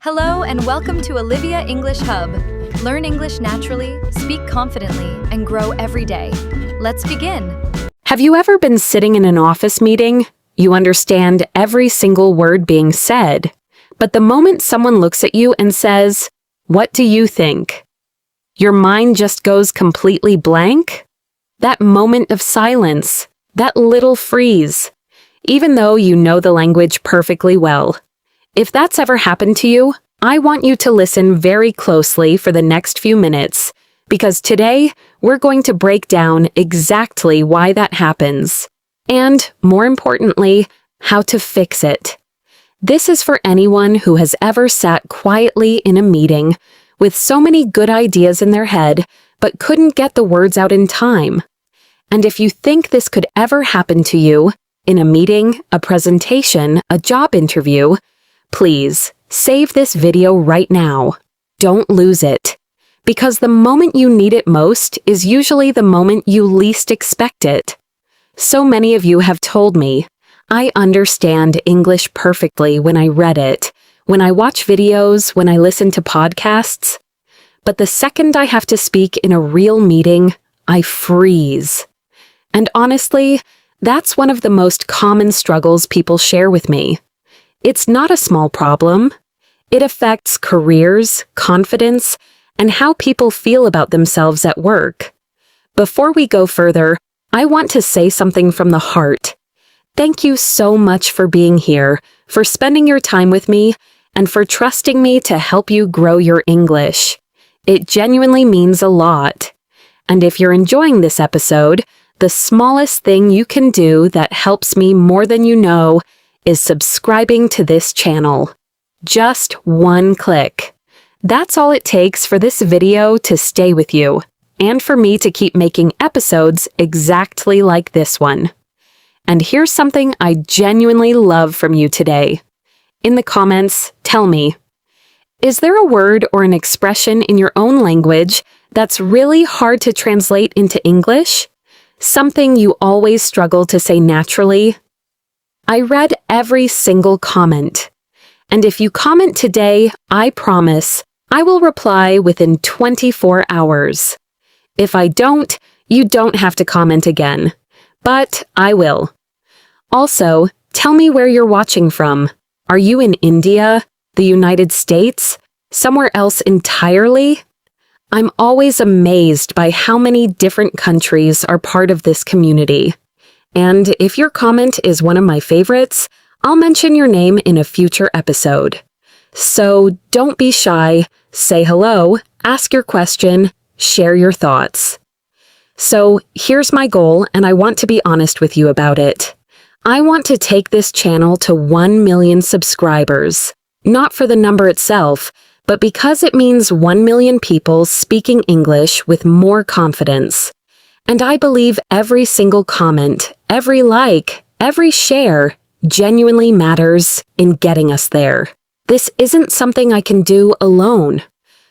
Hello and welcome to Olivia English Hub. Learn English naturally, speak confidently, and grow every day. Let's begin. Have you ever been sitting in an office meeting? You understand every single word being said, but the moment someone looks at you and says, "What do you think?" your mind just goes completely blank? That moment of silence, that little freeze, even though you know the language perfectly well. If that's ever happened to you, I want you to listen very closely for the next few minutes, because today we're going to break down exactly why that happens, and, more importantly, how to fix it. This is for anyone who has ever sat quietly in a meeting with so many good ideas in their head but couldn't get the words out in time. And if you think this could ever happen to you, in a meeting, a presentation, a job interview, please, save this video right now. Don't lose it. Because the moment you need it most is usually the moment you least expect it. So many of you have told me, I understand English perfectly when I read it, when I watch videos, when I listen to podcasts. But the second I have to speak in a real meeting, I freeze. And honestly, that's one of the most common struggles people share with me. It's not a small problem. It affects careers, confidence, and how people feel about themselves at work. Before we go further, I want to say something from the heart. Thank you so much for being here, for spending your time with me, and for trusting me to help you grow your English. It genuinely means a lot. And if you're enjoying this episode, the smallest thing you can do that helps me more than you know is subscribing to this channel. Just one click. That's all it takes for this video to stay with you, and for me to keep making episodes exactly like this one. And here's something I genuinely love from you today. In the comments, tell me, is there a word or an expression in your own language that's really hard to translate into English? Something you always struggle to say naturally? I read every single comment. And if you comment today, I promise I will reply within 24 hours. If I don't, you don't have to comment again. But I will. Also, tell me where you're watching from. Are you in India, the United States, somewhere else entirely? I'm always amazed by how many different countries are part of this community. And if your comment is one of my favorites, I'll mention your name in a future episode. So don't be shy, say hello, ask your question, share your thoughts. So here's my goal, and I want to be honest with you about it. I want to take this channel to 1 million subscribers, not for the number itself, but because it means 1 million people speaking English with more confidence. And I believe every single comment, every like, every share genuinely matters in getting us there. This isn't something I can do alone.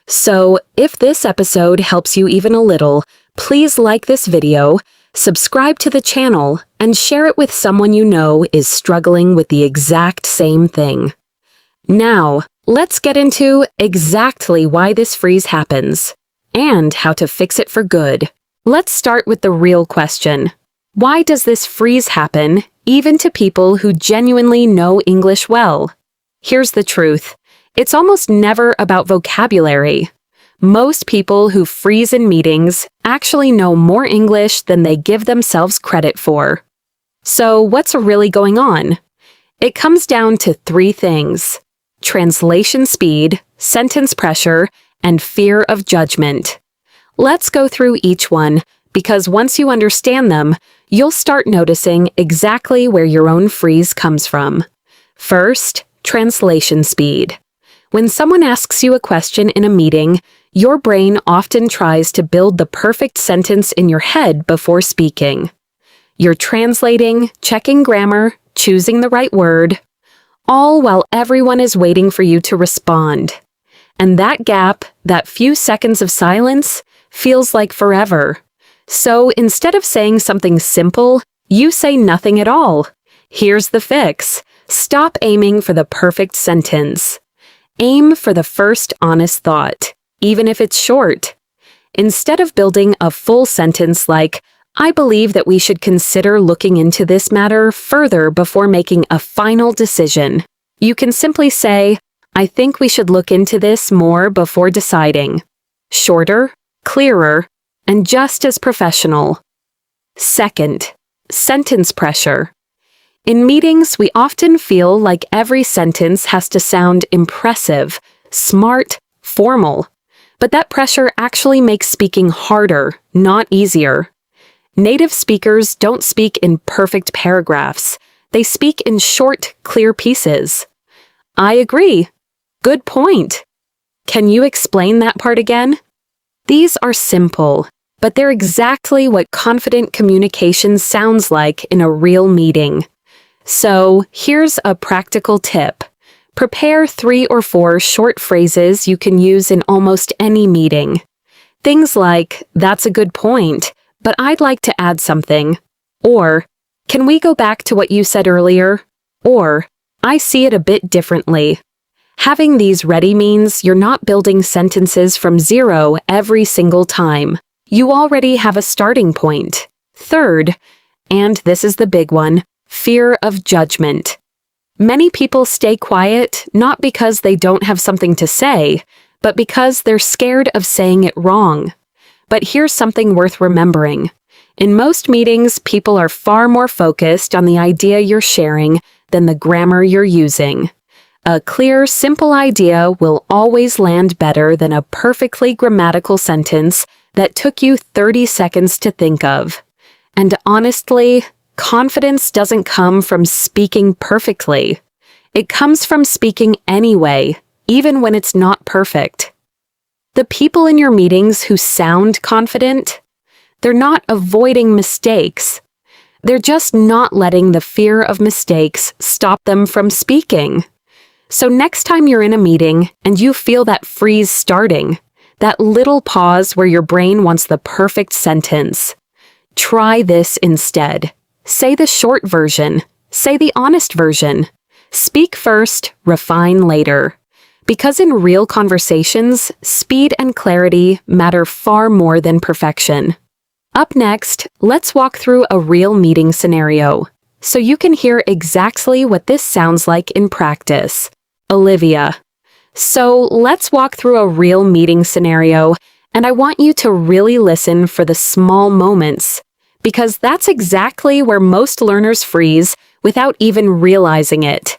So if this episode helps you even a little, please like this video, subscribe to the channel, and share it with someone you know is struggling with the exact same thing. Now, let's get into exactly why this freeze happens, and how to fix it for good. Let's start with the real question. Why does this freeze happen, even to people who genuinely know English well? Here's the truth. It's almost never about vocabulary. Most people who freeze in meetings actually know more English than they give themselves credit for. So what's really going on? It comes down to 3 things: translation speed, sentence pressure, and fear of judgment. Let's go through each one, because once you understand them, you'll start noticing exactly where your own freeze comes from. First, translation speed. When someone asks you a question in a meeting, your brain often tries to build the perfect sentence in your head before speaking. You're translating, checking grammar, choosing the right word, all while everyone is waiting for you to respond. And that gap, that few seconds of silence, feels like forever. So instead of saying something simple, you say nothing at all. Here's the fix. Stop aiming for the perfect sentence. aim for the first honest thought, even if it's short. Instead of building a full sentence like, I believe that we should consider looking into this matter further before making a final decision, you can simply say, I think we should look into this more before deciding. Shorter, clearer, and just as professional. Second, sentence pressure. In meetings, we often feel like every sentence has to sound impressive, smart, formal. But that pressure actually makes speaking harder, not easier. Native speakers don't speak in perfect paragraphs. They speak in short, clear pieces. I agree. Good point. Can you explain that part again? These are simple, but they're exactly what confident communication sounds like in a real meeting. So, here's a practical tip. Prepare 3 or 4 short phrases you can use in almost any meeting. Things like, that's a good point, but I'd like to add something. Or, can we go back to what you said earlier? Or, I see it a bit differently. Having these ready means you're not building sentences from zero every single time. You already have a starting point. Third, and this is the big one, fear of judgment. Many people stay quiet not because they don't have something to say, but because they're scared of saying it wrong. But here's something worth remembering. In most meetings, people are far more focused on the idea you're sharing than the grammar you're using. A clear, simple idea will always land better than a perfectly grammatical sentence that took you 30 seconds to think of. And honestly, confidence doesn't come from speaking perfectly. It comes from speaking anyway, even when it's not perfect. The people in your meetings who sound confident, they're not avoiding mistakes. They're just not letting the fear of mistakes stop them from speaking. So next time you're in a meeting and you feel that freeze starting, that little pause where your brain wants the perfect sentence, try this instead. Say the short version. Say the honest version. Speak first, refine later. Because in real conversations, speed and clarity matter far more than perfection. Up next, let's walk through a real meeting scenario, so you can hear exactly what this sounds like in practice. Olivia. So let's walk through a real meeting scenario, and I want you to really listen for the small moments, because that's exactly where most learners freeze without even realizing it.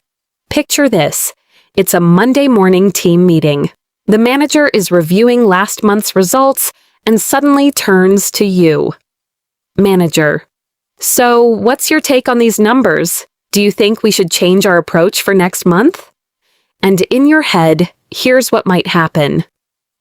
Picture this. It's a Monday morning team meeting. The manager is reviewing last month's results and suddenly turns to you. Manager. So, what's your take on these numbers? Do you think we should change our approach for next month? And in your head, here's what might happen.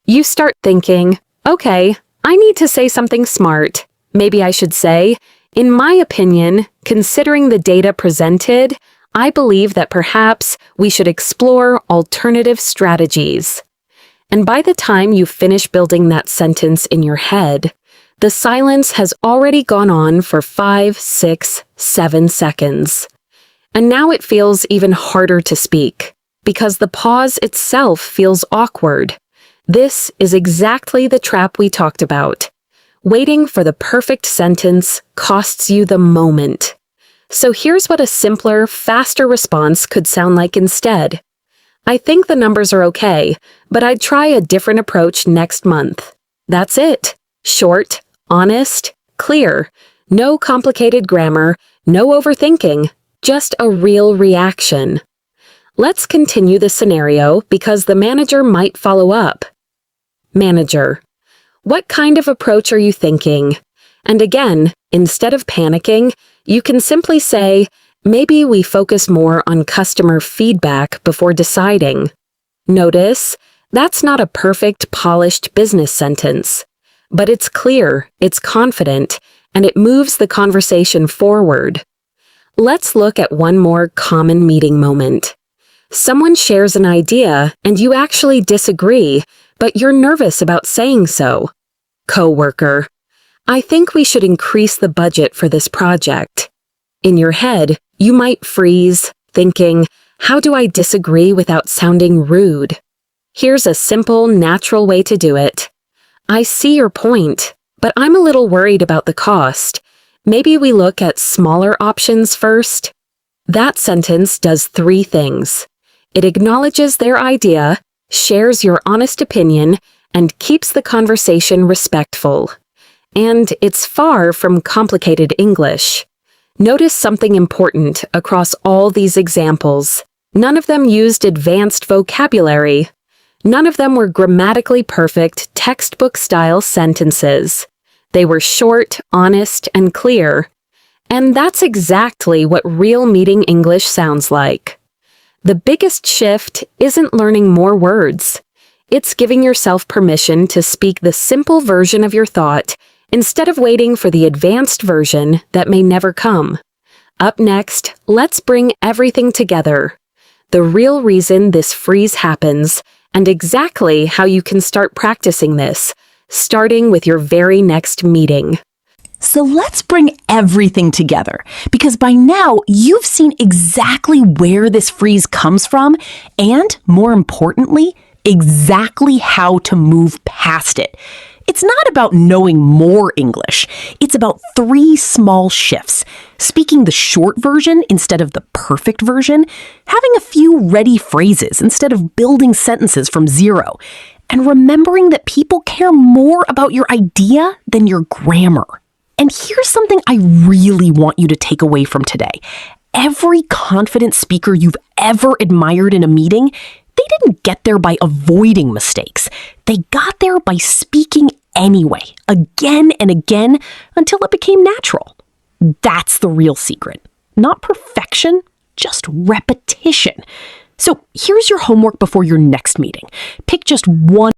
You start thinking, okay, I need to say something smart. Maybe I should say, in my opinion, considering the data presented, I believe that perhaps we should explore alternative strategies. And by the time you finish building that sentence in your head, the silence has already gone on for 5, 6, 7 seconds. And now it feels even harder to speak, because the pause itself feels awkward. This is exactly the trap we talked about. Waiting for the perfect sentence costs you the moment. So here's what a simpler, faster response could sound like instead. I think the numbers are okay, but I'd try a different approach next month. That's it. Short, honest, clear. No complicated grammar, no overthinking, just a real reaction. Let's continue the scenario because the manager might follow up. Manager. What kind of approach are you thinking? And again, instead of panicking, you can simply say, maybe we focus more on customer feedback before deciding. Notice, that's not a perfect, polished business sentence. But it's clear, it's confident, and it moves the conversation forward. Let's look at one more common meeting moment. Someone shares an idea and you actually disagree, but you're nervous about saying so. Coworker. I think we should increase the budget for this project. In your head, you might freeze, thinking, how do I disagree without sounding rude? Here's a simple, natural way to do it. I see your point, but I'm a little worried about the cost. Maybe we look at smaller options first? That sentence does 3 things. It acknowledges their idea, shares your honest opinion, and keeps the conversation respectful. And it's far from complicated English. Notice something important across all these examples. None of them used advanced vocabulary. None of them were grammatically perfect, textbook-style sentences. They were short, honest, and clear. And that's exactly what real meeting English sounds like. The biggest shift isn't learning more words. It's giving yourself permission to speak the simple version of your thought instead of waiting for the advanced version that may never come. Up next, let's bring everything together. The real reason this freeze happens, and exactly how you can start practicing this, starting with your very next meeting. So let's bring everything together, because by now you've seen exactly where this freeze comes from, and more importantly, exactly how to move past it. It's not about knowing more English. It's about 3 small shifts. Speaking the short version instead of the perfect version, having a few ready phrases instead of building sentences from zero, and remembering that people care more about your idea than your grammar. And here's something I really want you to take away from today. Every confident speaker you've ever admired in a meeting, they didn't get there by avoiding mistakes. They got there by speaking anyway, again and again, until it became natural. That's the real secret. Not perfection, just repetition. So here's your homework before your next meeting. Pick just one